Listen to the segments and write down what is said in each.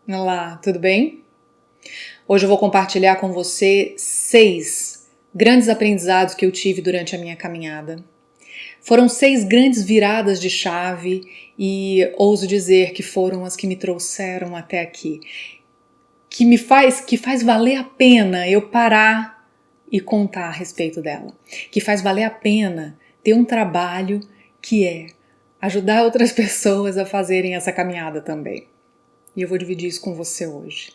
Olá, tudo bem? Hoje eu vou compartilhar com você 6 grandes aprendizados que eu tive durante a minha caminhada. Foram 6 grandes viradas de chave e ouso dizer que foram as que me trouxeram até aqui. Que faz valer a pena eu parar e contar a respeito dela. Que faz valer a pena ter um trabalho que é ajudar outras pessoas a fazerem essa caminhada também. E eu vou dividir isso com você hoje.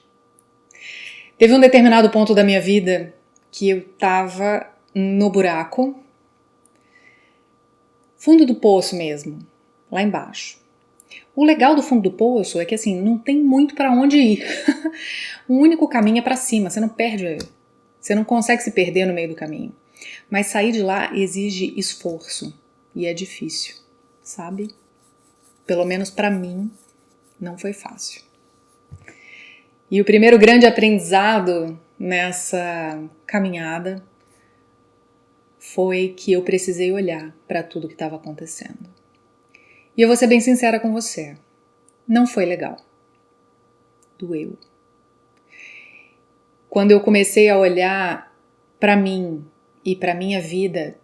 Teve um determinado ponto da minha vida que eu tava no buraco, fundo do poço mesmo, lá embaixo. O legal do fundo do poço é que assim, não tem muito para onde ir. O único caminho é para cima, você não perde, você não consegue se perder no meio do caminho. Mas sair de lá exige esforço e é difícil, sabe? Pelo menos para mim não foi fácil. E o primeiro grande aprendizado nessa caminhada foi que eu precisei olhar para tudo que estava acontecendo. E eu vou ser bem sincera com você, não foi legal. Doeu. Quando eu comecei a olhar para mim e para minha vida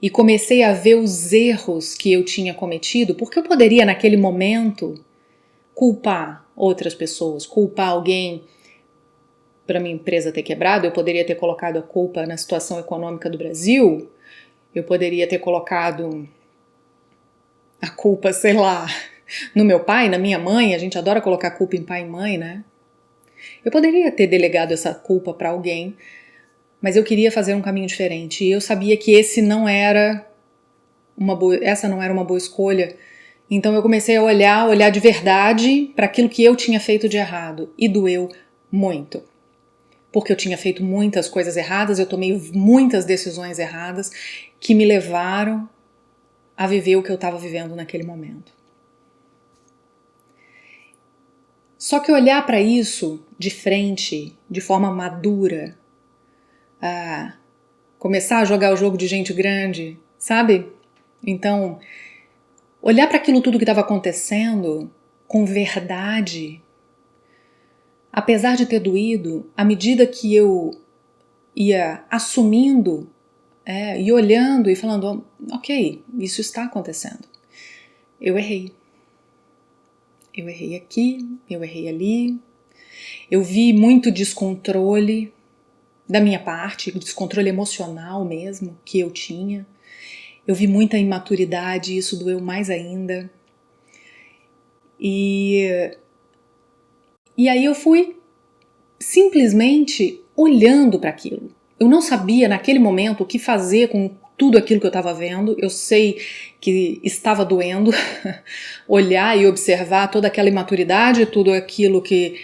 e comecei a ver os erros que eu tinha cometido, porque eu poderia naquele momento culpar outras pessoas, culpar alguém para minha empresa ter quebrado, eu poderia ter colocado a culpa na situação econômica do Brasil, eu poderia ter colocado a culpa, sei lá, no meu pai, na minha mãe. A gente adora colocar culpa em pai e mãe, né? Eu poderia ter delegado essa culpa para alguém, mas eu queria fazer um caminho diferente e eu sabia que essa não era uma boa escolha. Então eu comecei a olhar de verdade para aquilo que eu tinha feito de errado e doeu muito. Porque eu tinha feito muitas coisas erradas, eu tomei muitas decisões erradas que me levaram a viver o que eu estava vivendo naquele momento. Só que olhar para isso de frente, de forma madura, começar a jogar o jogo de gente grande, sabe? Então, olhar para aquilo tudo que estava acontecendo com verdade, apesar de ter doído, à medida que eu ia assumindo e olhando e falando, ok, isso está acontecendo. Eu errei. Eu errei aqui, eu errei ali. Eu vi muito descontrole da minha parte, descontrole emocional mesmo que eu tinha. Eu vi muita imaturidade e isso doeu mais ainda. E aí eu fui simplesmente olhando para aquilo. Eu não sabia naquele momento o que fazer com tudo aquilo que eu estava vendo. Eu sei que estava doendo olhar e observar toda aquela imaturidade, tudo aquilo que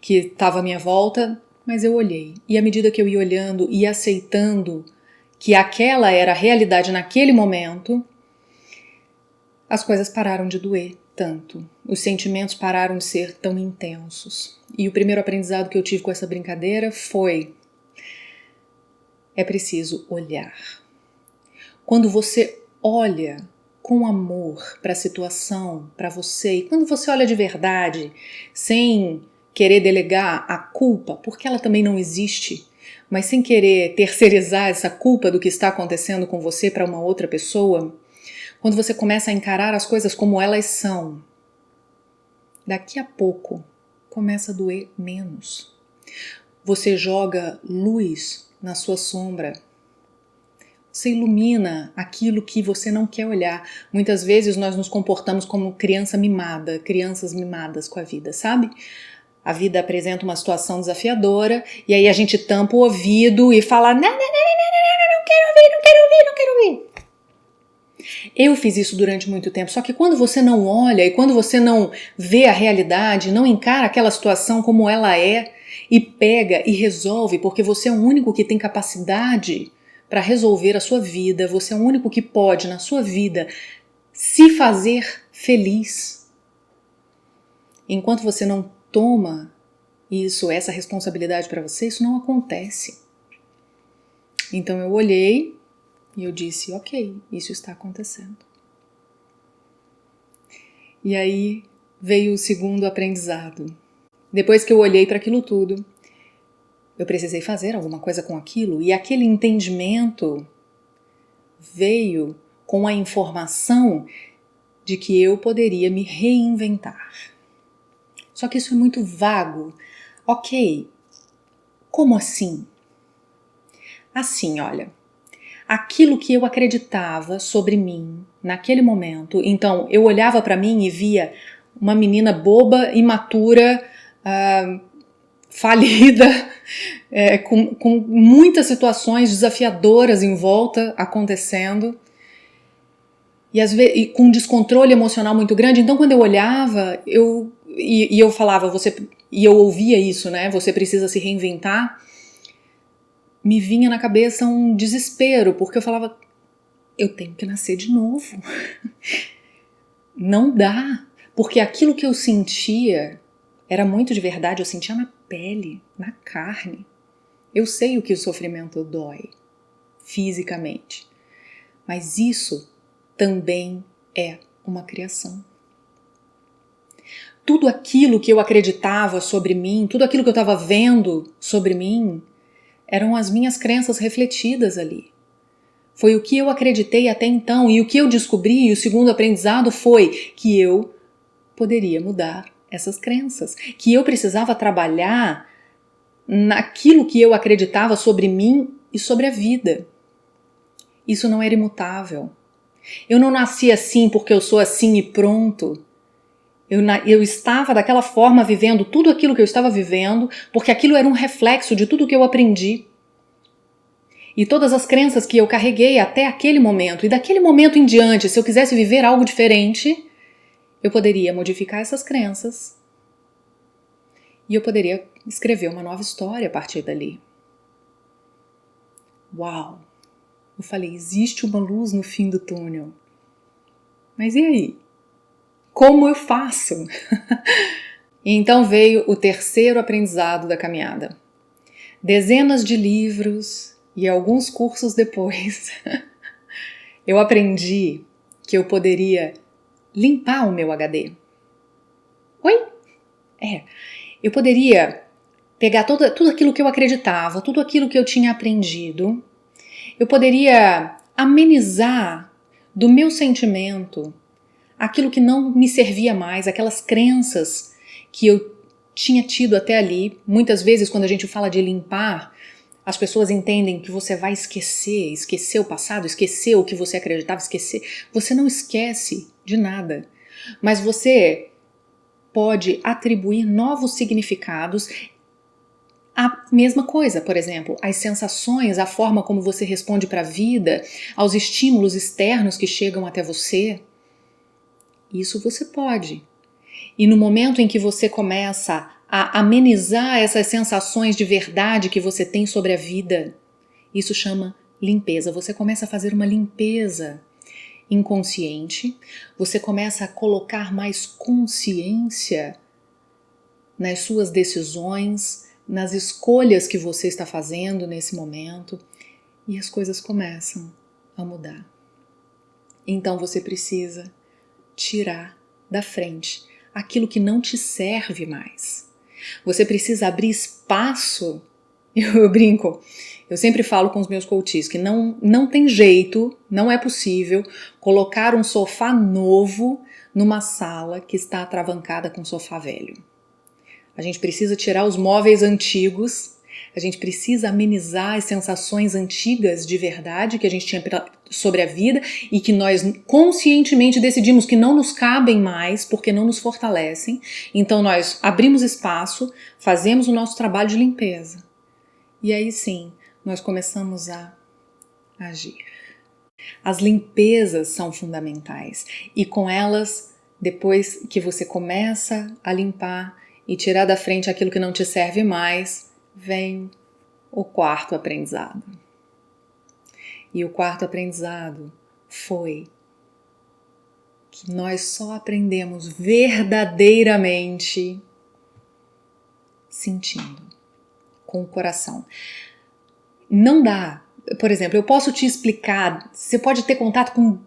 estava à minha volta, mas eu olhei. E à medida que eu ia olhando e aceitando que aquela era a realidade naquele momento, as coisas pararam de doer tanto. Os sentimentos pararam de ser tão intensos. E o primeiro aprendizado que eu tive com essa brincadeira foi: é preciso olhar. Quando você olha com amor para a situação, para você, e quando você olha de verdade, sem querer delegar a culpa, porque ela também não existe, mas sem querer terceirizar essa culpa do que está acontecendo com você para uma outra pessoa, quando você começa a encarar as coisas como elas são, daqui a pouco começa a doer menos. Você joga luz na sua sombra. Você ilumina aquilo que você não quer olhar. Muitas vezes nós nos comportamos como crianças mimadas com a vida, sabe? A vida apresenta uma situação desafiadora e aí a gente tampa o ouvido e fala: não quero ouvir, não quero ouvir, não quero ouvir. Eu fiz isso durante muito tempo, só que quando você não olha e quando você não vê a realidade, não encara aquela situação como ela é e pega e resolve, porque você é o único que tem capacidade para resolver a sua vida, você é o único que pode na sua vida se fazer feliz. Enquanto você não toma essa responsabilidade para você, isso não acontece. Então eu olhei e eu disse, ok, isso está acontecendo. E aí veio o segundo aprendizado. Depois que eu olhei para aquilo tudo, eu precisei fazer alguma coisa com aquilo, e aquele entendimento veio com a informação de que eu poderia me reinventar. Só que isso é muito vago. Ok, como assim? Assim, olha, aquilo que eu acreditava sobre mim naquele momento, então eu olhava para mim e via uma menina boba, imatura, falida, com muitas situações desafiadoras em volta acontecendo, e com um descontrole emocional muito grande. Então quando eu olhava, eu falava, e eu ouvia isso, né? Você precisa se reinventar. Me vinha na cabeça um desespero, porque eu falava, eu tenho que nascer de novo. Não dá, porque aquilo que eu sentia era muito de verdade, eu sentia na pele, na carne. Eu sei o que o sofrimento dói, fisicamente, mas isso também é uma criação. Tudo aquilo que eu acreditava sobre mim, tudo aquilo que eu estava vendo sobre mim, eram as minhas crenças refletidas ali. Foi o que eu acreditei até então, e o que eu descobri, e o segundo aprendizado foi que eu poderia mudar essas crenças, que eu precisava trabalhar naquilo que eu acreditava sobre mim e sobre a vida. Isso não era imutável. Eu não nasci assim porque eu sou assim e pronto. Eu estava daquela forma vivendo tudo aquilo que eu estava vivendo, porque aquilo era um reflexo de tudo que eu aprendi. E todas as crenças que eu carreguei até aquele momento, e daquele momento em diante, se eu quisesse viver algo diferente, eu poderia modificar essas crenças e eu poderia escrever uma nova história a partir dali. Uau! Eu falei, existe uma luz no fim do túnel. Mas e aí? Como eu faço? E então veio o terceiro aprendizado da caminhada. Dezenas de livros e alguns cursos depois, eu aprendi que eu poderia limpar o meu HD. Oi? Eu poderia pegar tudo aquilo que eu acreditava, tudo aquilo que eu tinha aprendido, eu poderia amenizar do meu sentimento aquilo que não me servia mais, aquelas crenças que eu tinha tido até ali. Muitas vezes, quando a gente fala de limpar, as pessoas entendem que você vai esquecer o passado, esquecer o que você acreditava, esquecer. Você não esquece de nada, mas você pode atribuir novos significados à mesma coisa. Por exemplo, as sensações, a forma como você responde para a vida, aos estímulos externos que chegam até você. Isso você pode. E no momento em que você começa a amenizar essas sensações de verdade que você tem sobre a vida, isso chama limpeza. Você começa a fazer uma limpeza inconsciente, você começa a colocar mais consciência nas suas decisões, nas escolhas que você está fazendo nesse momento, e as coisas começam a mudar. Então você precisa tirar da frente aquilo que não te serve mais. Você precisa abrir espaço. Eu brinco, eu sempre falo com os meus coaches que não tem jeito, não é possível colocar um sofá novo numa sala que está atravancada com um sofá velho. A gente precisa tirar os móveis antigos, a gente precisa amenizar as sensações antigas de verdade que a gente tinha sobre a vida e que nós conscientemente decidimos que não nos cabem mais porque não nos fortalecem. Então nós abrimos espaço, fazemos o nosso trabalho de limpeza. E aí sim, nós começamos a agir. As limpezas são fundamentais e com elas, depois que você começa a limpar e tirar da frente aquilo que não te serve mais, vem o quarto aprendizado. E o quarto aprendizado foi que nós só aprendemos verdadeiramente sentindo, com o coração. Não dá. Por exemplo, eu posso te explicar, você pode ter contato com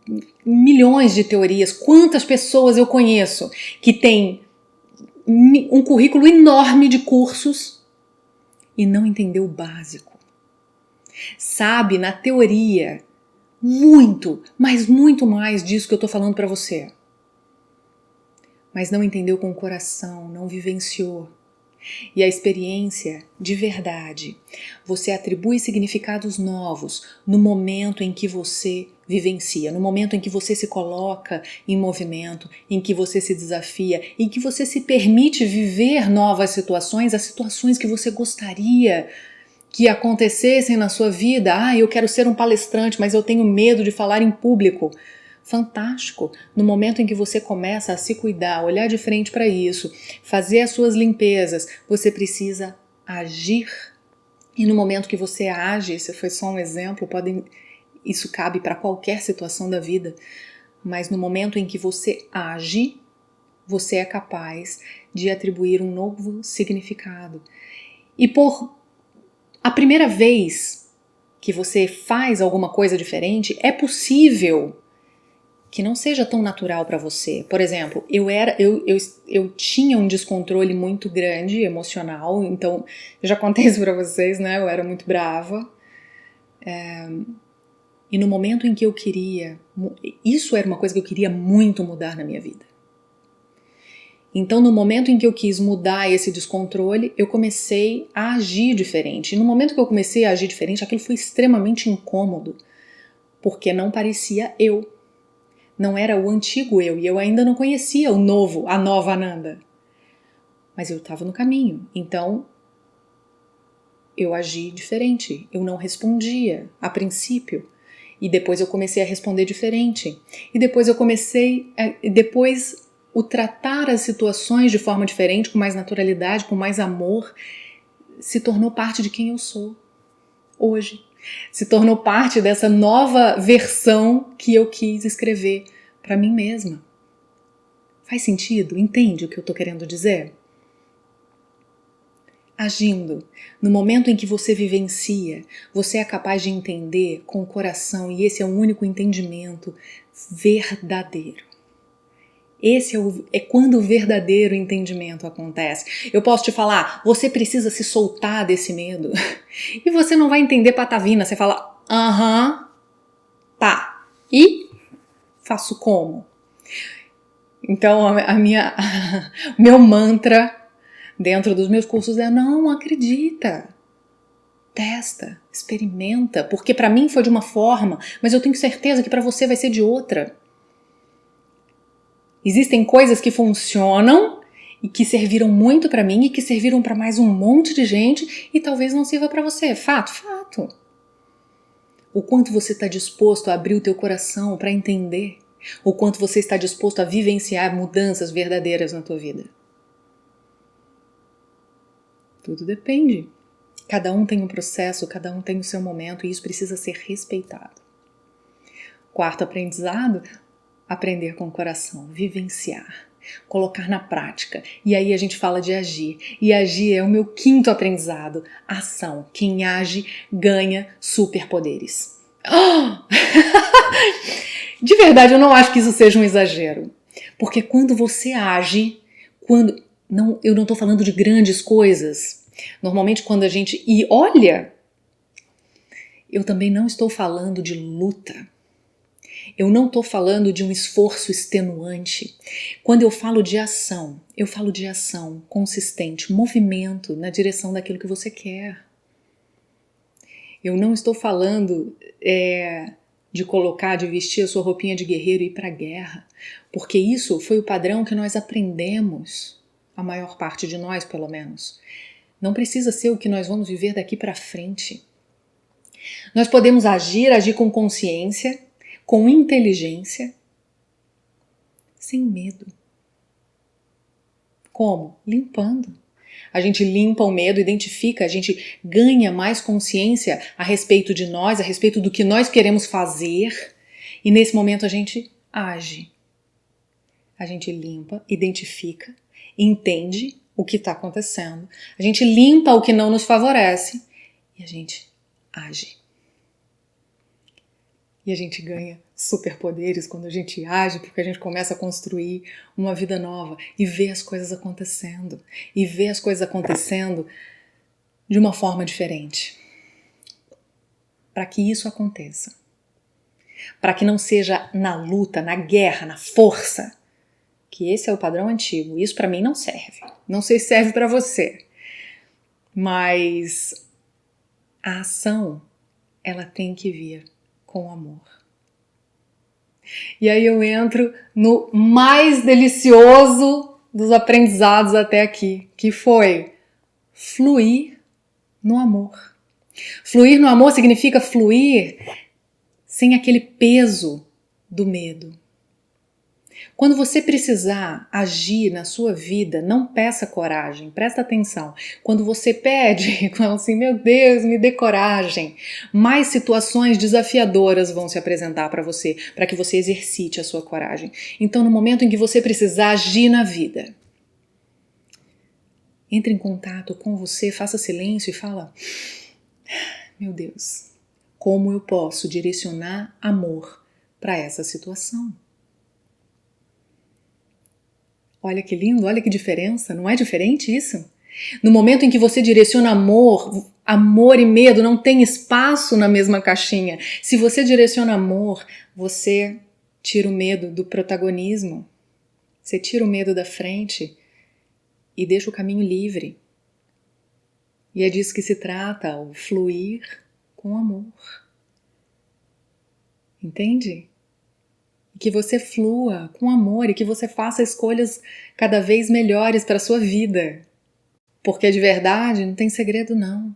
milhões de teorias, quantas pessoas eu conheço que têm um currículo enorme de cursos e não entendeu o básico. Sabe, na teoria, muito, mas muito mais disso que eu tô falando para você. Mas não entendeu com o coração, não vivenciou. E a experiência, de verdade, você atribui significados novos no momento em que você vivencia, no momento em que você se coloca em movimento, em que você se desafia, em que você se permite viver novas situações, as situações que você gostaria que acontecessem na sua vida. Ah, eu quero ser um palestrante, mas eu tenho medo de falar em público. Fantástico! No momento em que você começa a se cuidar, olhar de frente para isso, fazer as suas limpezas, você precisa agir. E no momento que você age, esse foi só um exemplo, isso cabe para qualquer situação da vida, mas no momento em que você age, você é capaz de atribuir um novo significado. E por a primeira vez que você faz alguma coisa diferente, é possível que não seja tão natural para você. Por exemplo, eu tinha um descontrole muito grande emocional, então eu já contei isso para vocês, né? Eu era muito brava. E no momento em que eu queria, isso era uma coisa que eu queria muito mudar na minha vida. Então, no momento em que eu quis mudar esse descontrole, eu comecei a agir diferente. E no momento que eu comecei a agir diferente, aquilo foi extremamente incômodo, porque não parecia eu. Não era o antigo eu, e eu ainda não conhecia a nova Ananda. Mas eu estava no caminho, então eu agi diferente, eu não respondia a princípio. E depois eu comecei a responder diferente. E depois o tratar as situações de forma diferente, com mais naturalidade, com mais amor, se tornou parte de quem eu sou hoje. Se tornou parte dessa nova versão que eu quis escrever para mim mesma. Faz sentido? Entende o que eu estou querendo dizer? Agindo, no momento em que você vivencia, você é capaz de entender com o coração, e esse é o único entendimento verdadeiro. Esse é quando o verdadeiro entendimento acontece. Eu posso te falar, você precisa se soltar desse medo. E você não vai entender patavina. Você fala, aham, tá. E faço como? Então, meu mantra dentro dos meus cursos é: não acredita. Testa, experimenta. Porque para mim foi de uma forma, mas eu tenho certeza que para você vai ser de outra. Existem coisas que funcionam e que serviram muito para mim e que serviram para mais um monte de gente e talvez não sirva para você. Fato, fato. O quanto você está disposto a abrir o teu coração para entender, o quanto você está disposto a vivenciar mudanças verdadeiras na tua vida. Tudo depende. Cada um tem um processo, cada um tem o seu momento e isso precisa ser respeitado. Quarto aprendizado: aprender com o coração, vivenciar, colocar na prática. E aí a gente fala de agir. E agir é o meu quinto aprendizado. Ação. Quem age ganha superpoderes. Oh! De verdade, eu não acho que isso seja um exagero. Porque quando você age, eu não estou falando de grandes coisas. Normalmente quando a gente... E olha, eu também não estou falando de luta. Eu não estou falando de um esforço extenuante. Quando eu falo de ação consistente, movimento na direção daquilo que você quer. Eu não estou falando de vestir a sua roupinha de guerreiro e ir para a guerra, porque isso foi o padrão que nós aprendemos, a maior parte de nós, pelo menos. Não precisa ser o que nós vamos viver daqui para frente. Nós podemos agir com consciência, com inteligência, sem medo. Como? Limpando. A gente limpa o medo, identifica, a gente ganha mais consciência a respeito de nós, a respeito do que nós queremos fazer, e nesse momento a gente age. A gente limpa, identifica, entende o que está acontecendo, a gente limpa o que não nos favorece e a gente age. E a gente ganha superpoderes quando a gente age, porque a gente começa a construir uma vida nova e vê as coisas acontecendo. E vê as coisas acontecendo de uma forma diferente. Para que isso aconteça, para que não seja na luta, na guerra, na força, que esse é o padrão antigo. Isso para mim não serve. Não sei se serve para você, mas a ação, ela tem que vir com amor. E aí eu entro no mais delicioso dos aprendizados até aqui, que foi fluir no amor. Fluir no amor significa fluir sem aquele peso do medo. Quando você precisar agir na sua vida, não peça coragem, presta atenção. Quando você pede, fala assim, meu Deus, me dê coragem, mais situações desafiadoras vão se apresentar para você, para que você exercite a sua coragem. Então, no momento em que você precisar agir na vida, entre em contato com você, faça silêncio e fala, meu Deus, como eu posso direcionar amor para essa situação? Olha que lindo, olha que diferença, não é diferente isso? No momento em que você direciona amor, amor e medo não tem espaço na mesma caixinha. Se você direciona amor, você tira o medo do protagonismo, você tira o medo da frente e deixa o caminho livre. E é disso que se trata, o fluir com amor. Entende? Que você flua com amor e que você faça escolhas cada vez melhores para a sua vida. Porque de verdade não tem segredo não.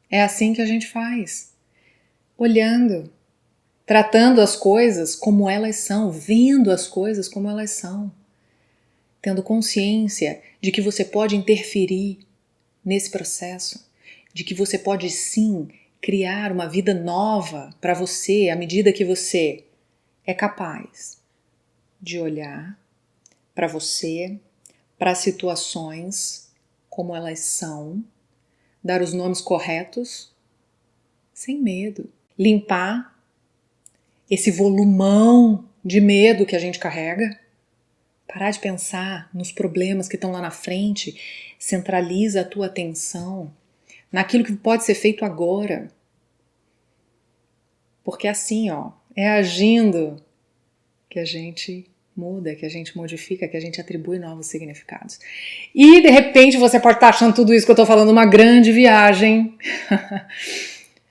É assim que a gente faz. Olhando, tratando as coisas como elas são, vendo as coisas como elas são. Tendo consciência de que você pode interferir nesse processo, de que você pode sim criar uma vida nova para você à medida que você é capaz de olhar para você, para as situações como elas são, dar os nomes corretos, sem medo. Limpar esse volumão de medo que a gente carrega. Parar de pensar nos problemas que estão lá na frente. Centraliza a tua atenção naquilo que pode ser feito agora. Porque assim, é agindo que a gente muda, que a gente modifica, que a gente atribui novos significados. E de repente você pode estar achando tudo isso que eu estou falando uma grande viagem,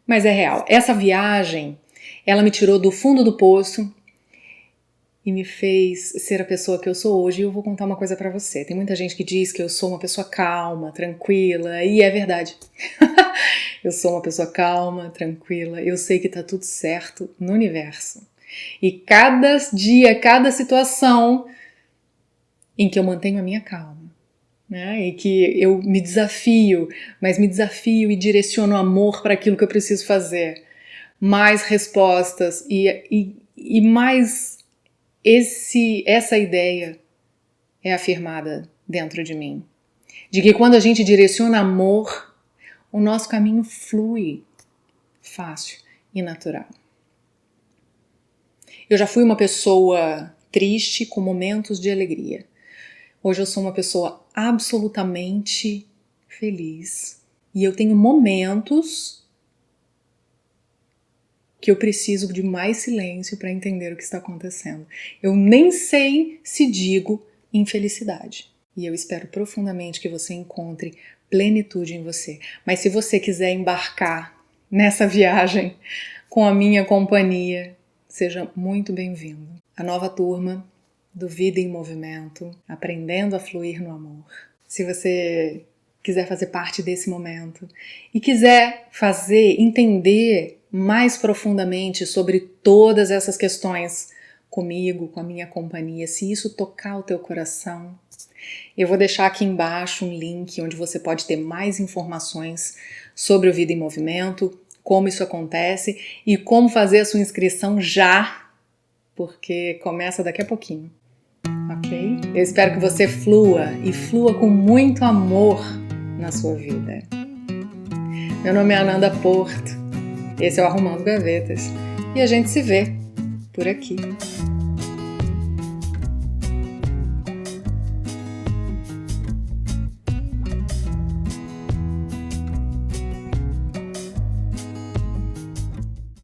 mas é real. Essa viagem, ela me tirou do fundo do poço e me fez ser a pessoa que eu sou hoje. E eu vou contar uma coisa pra você. Tem muita gente que diz que eu sou uma pessoa calma, tranquila, e é verdade. Eu sou uma pessoa calma, tranquila, eu sei que tá tudo certo no universo. E cada dia, cada situação em que eu mantenho a minha calma, né? E que eu me desafio, mas me desafio e direciono amor para aquilo que eu preciso fazer. Mais respostas e mais essa ideia é afirmada dentro de mim. De que quando a gente direciona amor, o nosso caminho flui fácil e natural. Eu já fui uma pessoa triste com momentos de alegria. Hoje eu sou uma pessoa absolutamente feliz. E eu tenho momentos que eu preciso de mais silêncio para entender o que está acontecendo. Eu nem sei se digo infelicidade. E eu espero profundamente que você encontre plenitude em você. Mas se você quiser embarcar nessa viagem com a minha companhia, seja muito bem-vindo. A nova turma do Vida em Movimento, aprendendo a fluir no amor. Se você quiser fazer parte desse momento e quiser entender mais profundamente sobre todas essas questões comigo, com a minha companhia, se isso tocar o teu coração, eu vou deixar aqui embaixo um link onde você pode ter mais informações sobre o Vida em Movimento, como isso acontece e como fazer a sua inscrição já, porque começa daqui a pouquinho, ok? Eu espero que você flua e flua com muito amor na sua vida. Meu nome é Ananda Porto, esse é o Arrumando Gavetas e a gente se vê por aqui.